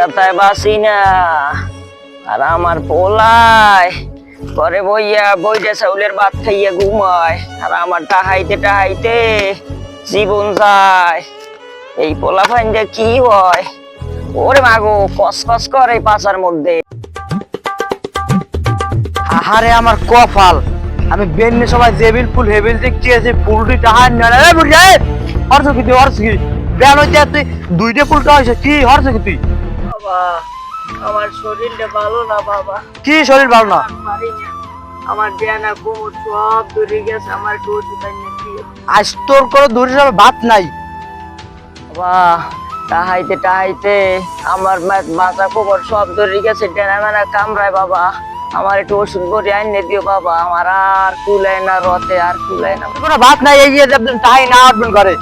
কথায় বাসি না। আর আমার পোলায় ঘরে বইটা চাউলের ভাত খাইয়া ঘুমায়, আর আমার টাহাইতে টাহাইতে জীবন যায়। এই পোলা ফাইন কি হয়, ওরে মাগো কস কস করে পাছার মধ্যে। আহারে আমার কপাল, আমি বেন্নে সবাই জেবিল ফুল হেবিল দেখছি, আছে ফুলটি টাহার না রে বুঝা হরছ কি তুই হরছ কি বেন হইতে তুই দুইটা ফুলটা হইছে কি হরছ কি তুই? বাবা আমার শরীরটা ভালো না বাবা। কি শরীর ভালো না? পারি না, আমার দেনা কোমর সব ধরে গেছে, আমার একটু ওষুধ আনিয়ে দিও। আজ তোর করে দূরে যাবে ভাত নাই। বাবা টাহাইতে টাহাইতে আমার মাথা কোমর সব ধরে গেছে, ডেনা মেনা কামড়ায় বাবা। আমার একটু ওষুধ করে আনিয়ে দিও বাবা, আমার আর কুলায় না, রতে আর কুলায় না। কোনো ভাত নাই, এই যে টাহাই না উঠবেন ঘরে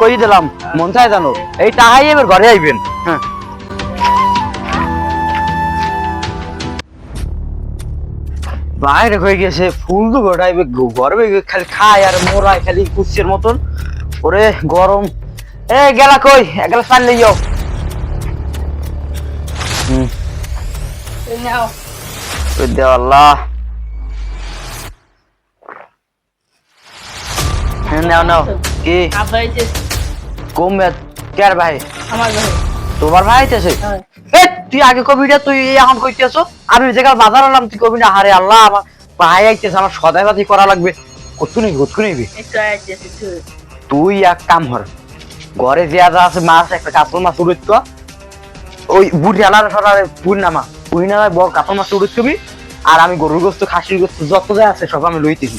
কই দিলাম মন চাই জানো, এই টাহাই এবার ঘরে আইবেন। হ্যাঁ বাইরে হয়ে গেছে ফুল তো গোটাইবে গরমে খালি খায় আর মোরাই খালি কুচ্ছের মতন। ওরে গরম, এ গেলা কই এক গ্লাস পানি লইও। ওই দে আল্লাহ, নাও নাও। কি কমবে কার ভাই? আমার ভাই। তোমার ভাই আইতেছে? তুই আগে কবিটা তুই এখন কইতেছ, আমি যেখানে বাজার আলাম তুই কবিটা। হারে আল্লাহ, আমার ভাই আইতেছে, আমার সদাই বাতি করা লাগবে। কতু নিবি তুই এক কাম কর, ঘরে যে আছে মাছ, একটা কাতল মাছ উড়ে তো ওই বুড়ি আলার সরারে পুরি নামায় বড় কাতল মাছ উড়ে তুমি। আর আমি গরুর গোস্ত খাসির গোস্ত যত যা আছে সব আমি লইতেছি।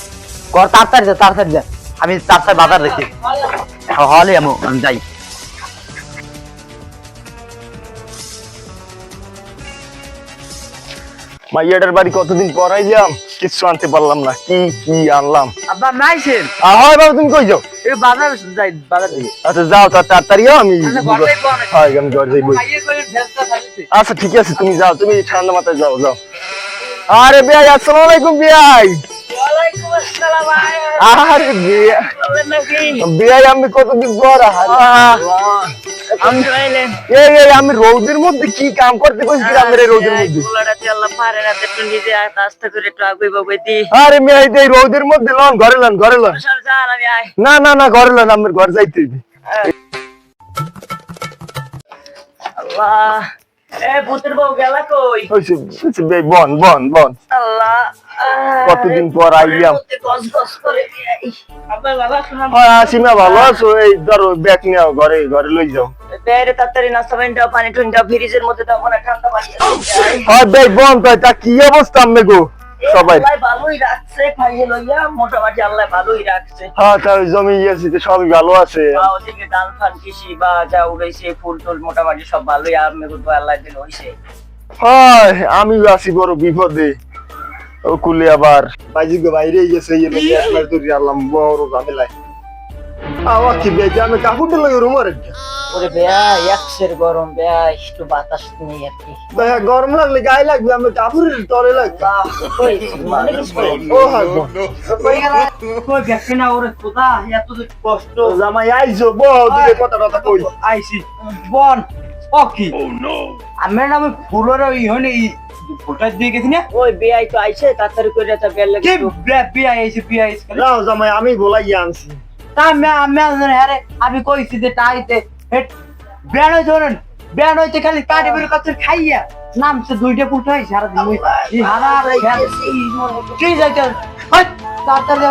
কর তাড়াতাড়ি যা, আমি তাড়াতাড়ি বাজার রেখে হলে আমি যাই। মাইয়াটার বাড়ি কতদিন পর আইলাম, কিছু আনতে পারলাম না। কি আনলাম? আব্বা নাইছেন? হয় বাবা, তুমি কই যাও? এই বাজার যাই, বাজার থেকে। আচ্ছা যাও, তাড়াতাড়ি আমি ঘর যাই। আচ্ছা ঠিক আছে, তুমি যাও, তুমি ঠান্ডা মাথায় যাও। আরে বিয়াই, আসসালামু আলাইকুম বিয়াই। আরে বিয়াই আমি কতদিন পর। আমি রোদের মধ্যে কি কাম করতে কইছি গ্রামের রোদের মধ্যে? আরে মেয়ে এই রোদের মধ্যে লন ঘরে লন। না না না ঘরে লন, আমার ঘর যাইতে হইবে। আল্লাহ, এ ভূতের বউ গেলা কই? বন আল্লাহ, কতদিন পর আইলাম। সীমা ভালো আছো? এই ধরো ব্যাগ নিও, ঘরে লই যাও। তাড়াতাড়ি নাস্তা পানি দাও, পানি টুনি দাও, ফ্রিজের মধ্যে দাও, মানে ঠান্ডা পানি। বন তা কি অবস্থা আমি গো সবাই? ভালোই রাখছে, খাইয়ে লইয়া মোটামুটি আল্লাহ ভালোই রাখছে। তার জমি আছে, সবই ভালো আছে। ওদিকে ধান ফান কৃষি বা যা উড়াইছে, ফুল টুল মোটামুটি সব ভালোই আমি আল্লাহ দিন হইছে। আমি আছি বড় বিপদে। ও কুলে আবার বাইজি গো বাইরে গেছে, আল্লাহ বড় ঝামেলায়। কি বেজা, আমি কাপড়টা লাগে রুমার। ওরে বেয়া, একশের গরম বেয়া, একটু বাতাস নেই আর কি। গরম লাগলে গায়ে লাগবে, আমি কাপড়ের তলে লাগবে। কষ্ট জামাই আইছো, বউদিকে কথা কই আইছি বন ও কি আমি না আমি ফুলের ইহনে ফোটা দিয়ে গেছি না। ওই বেয়াই তো আইছে, তাড়াতাড়ি করে তা বেল লাগে। কি বিয়া আইছে লাও জামাই, আমি বলাই আনছি। তা আমি কইছি যে টাইতে বেন হইতে খালি কাটি বের কাছে খাইয়া নামছে দুইটা ফুটা হইছে সারা দিন। কি যাইতে তাড়াতাড়ি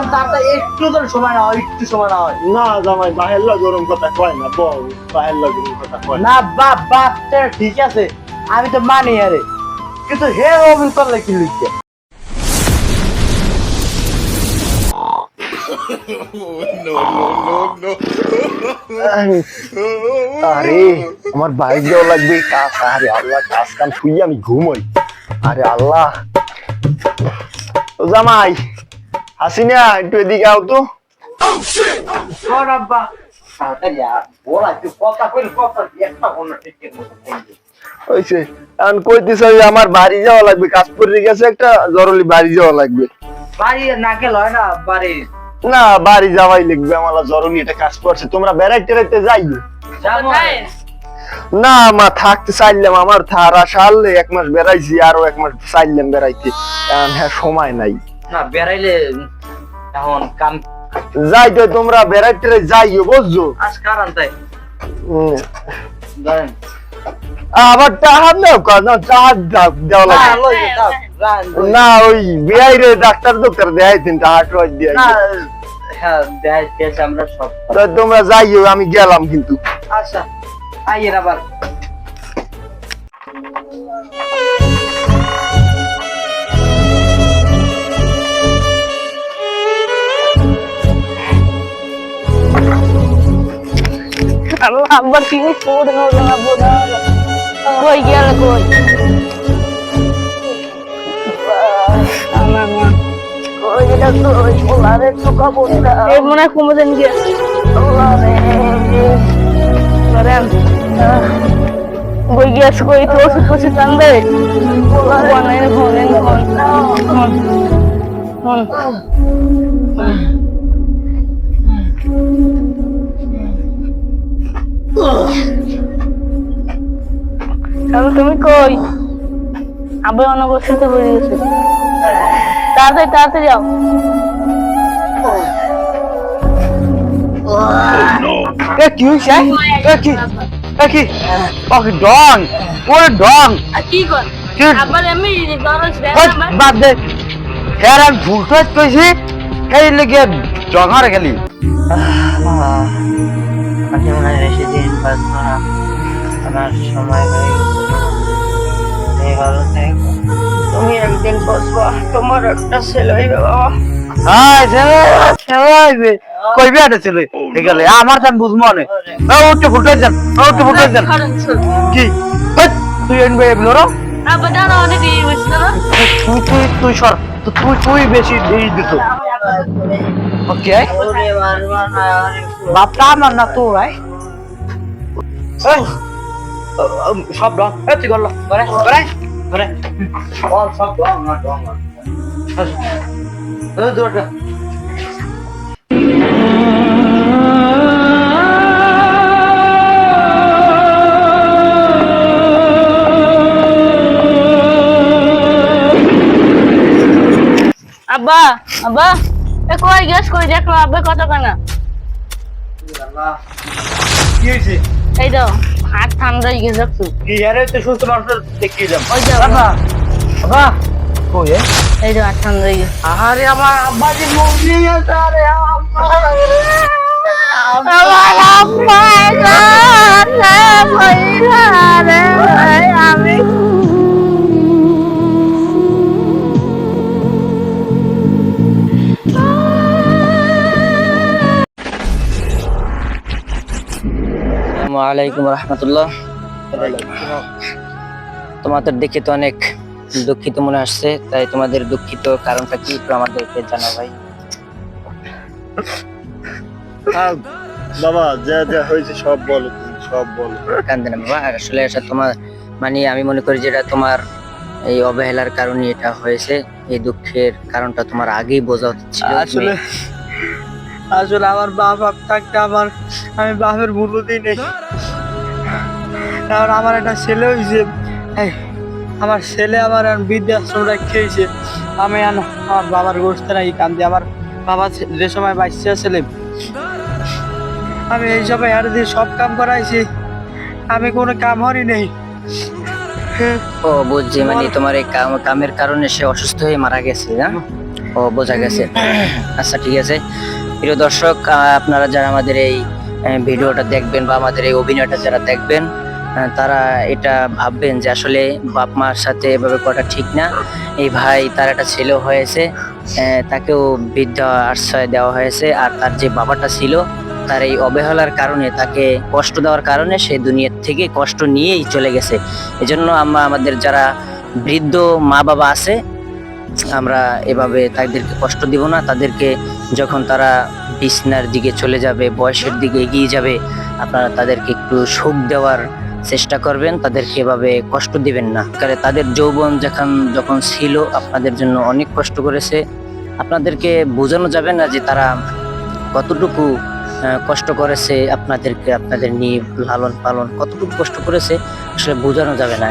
একটু সময় না হয়, একটু সময় না হয় না জামাই, বাহেল্লা গরম কথা কয় না, বউ বাহেল্লা গরম কথা কয় না। বাপ ঠিক আছে, আমি তো মানি আরে, কিন্তু হে অভিন করলে কি লিখছে? আরে আমার বাইক দেওয়া লাগবে কাজ। আরে আল্লাহ, কাজ কাম শুই আমি ঘুমোই। আরে আল্লাহ, ও জামাই হাসিনা, একটু এদিকে আও তো। এখন কইতেছ আমার বাড়ি যাওয়া লাগবে, কাজ পড়ে গেছে একটা জরুরি, বাড়ি যাওয়া লাগবে। বাড়ি না গেলে হয় না, বাড়ি না বাড়ি যাওয়াই লাগবে, আমার জরুরি একটা কাজ পড়ছে। তোমরা বেড়াইতে যাইবে? না মা থাকতে চাইলাম, আমার থারা সারলে 1 মাস বেড়াইছি, আরো 1 মাস চাইলাম বেড়াইতে, এখন হ্যাঁ সময় নাই। না বেড়াইলে এখন কাম যাই তো তোমরা বেড়াইতে যাইও বুঝছো। আজ কারণ তাই উম, জানেন আবার টাকা দাও না, টাকা দেওয়া না লাগে লই যাও না, ওই বিআইরে ডাক্তার ডক্টর দেখাইতেন টাকা টয় দিয়ে। না হ্যাঁ দেখাইতেছি আমরা সব। তো তোমরা যাইও, আমি গেলাম কিন্তু। আচ্ছা আইয়ের আবার আল্লাহ আব্বা কি করে হলো না বোনা কই গেল কই আমার মা কই এটা কই ওলারে টুকা বন্ধা এই মনে কমজন গিয়েছে ওলারে করেন কই গিয়েছে কই তো ওষুধ ওষুধ আনবে ওলারে ফোন তুমি কই আবে অনবসত হয়ে গেছে তাড়াতাড়ি তাড়াতাড়ি যাও কি হইছে কি ওকে ডং ওরে ডং কি কর কি আবার আমি দরজ বাদ দে হের আমি ভুলটা কইছি এই লাগে জগার গেলি আমি মনে হয় বেশি দিন বাঁচবো না, আমার সময় হয়ে গেছে। এই ভালো থেকো। তুমি একদিন বসবা তোমার একটা ছেলে হইবে বাবা হ্যাঁ ছেলে ছেলে হইবে কইবে এটা ছেলে ঠিক আছে আমার জান বুঝমো না ওটা ফুটে যান ওটা ফুটে যান কি হট, তুই এনবে এগুলো আবার জানো অনেক এই হইছে না তুই সর তুই বেশি এই দিত ওকে বাপটা আমার না তো ভাই সব ডং তুই করলো করে করে করে সব ডং না ডং দৌড়টা আব্বা আব্বা এ কই গ্যাস কই দেখো আব্বা কত কানা কি হইছে এই দাও হাত ঠান্ডা হয়ে গেছে একটু কি আরে তো সুস্থ মানুষ দেখি যাম ওই যাও বাবা বাবা কই এই দাও হাত ঠান্ডা হয়ে গেছে আরে আমার আব্বা যে মরে গেছে আরে আমার আব্বা আমি আসসালামু আলাইকুম রহমতুল্লাহ। তোমাদের দেখে তো অনেক দুঃখিত মনে আসছে, তাই তোমাদের দুঃখিত কারণটা কি একটু আমাদেরকে জানা ভাই। বাবা যা যা হয়েছে সব বলো, তুমি সব বলো। কান্দে না বাবা, আসলে এটা তোমার মানে আমি মনে করি যেটা তোমার এই অবহেলার কারণে এটা হয়েছে। এই দুঃখের কারণটা তোমার আগেই বোঝা উচিত ছিল। আসলে আসলে আমার বাপ থাকতে আমি বাপের মূল্য দিই নেই। কারণ আমার একটা ছেলে হয়েছে, আমার ছেলে আমার বৃদ্ধাশ্রম রেখেছে। আমি আমার বাবার গোষ্ঠী নাকি কান্দি। আমার বাবা যে সময় বাচ্চা ছেলে, আমি এই সময় আর দিয়ে সব কাম করাইছি, আমি কোনো কাম হরি নেই। ও বুঝছি, মানে তোমার এই কামের কারণে সে অসুস্থ হয়ে মারা গেছে না? ও বোঝা গেছে। আচ্ছা ঠিক আছে প্রিয় দর্শক, আপনারা যারা আমাদের এই ভিডিওটা দেখবেন বা আমাদের এই অভিনয়টা যারা দেখবেন, তারা এটা ভাববেন যে আসলে বাপ মার সাথে এভাবে করা ঠিক না। এই ভাই তার একটা ছেলেও হয়েছে, তাকেও বৃদ্ধা আশ্রয় দেওয়া হয়েছে, আর তার যে বাবাটা ছিল তার এই অবহেলার কারণে, তাকে কষ্ট দেওয়ার কারণে সে দুনিয়ার থেকে কষ্ট নিয়েই চলে গেছে। এজন্য আমরা আমাদের যারা বৃদ্ধ মা বাবা আছে, আমরা এভাবে তাদেরকে কষ্ট দিব না। তাদেরকে যখন তারা বিছনার দিকে চলে যাবে, বয়সের দিকে এগিয়ে যাবে, আপনারা তাদেরকে একটু সুখ দেওয়ার চেষ্টা করবেন, তাদেরকে এভাবে কষ্ট দিবেন না। কারণ তাদের যৌবন যখন ছিল আপনাদের জন্য অনেক কষ্ট করেছে। আপনাদেরকে বোঝানো যাবে না যে তারা কতটুকু কষ্ট করেছে আপনাদেরকে, আপনাদের নিয়ে লালন পালন কতটুকু কষ্ট করেছে আসলে বোঝানো যাবে না।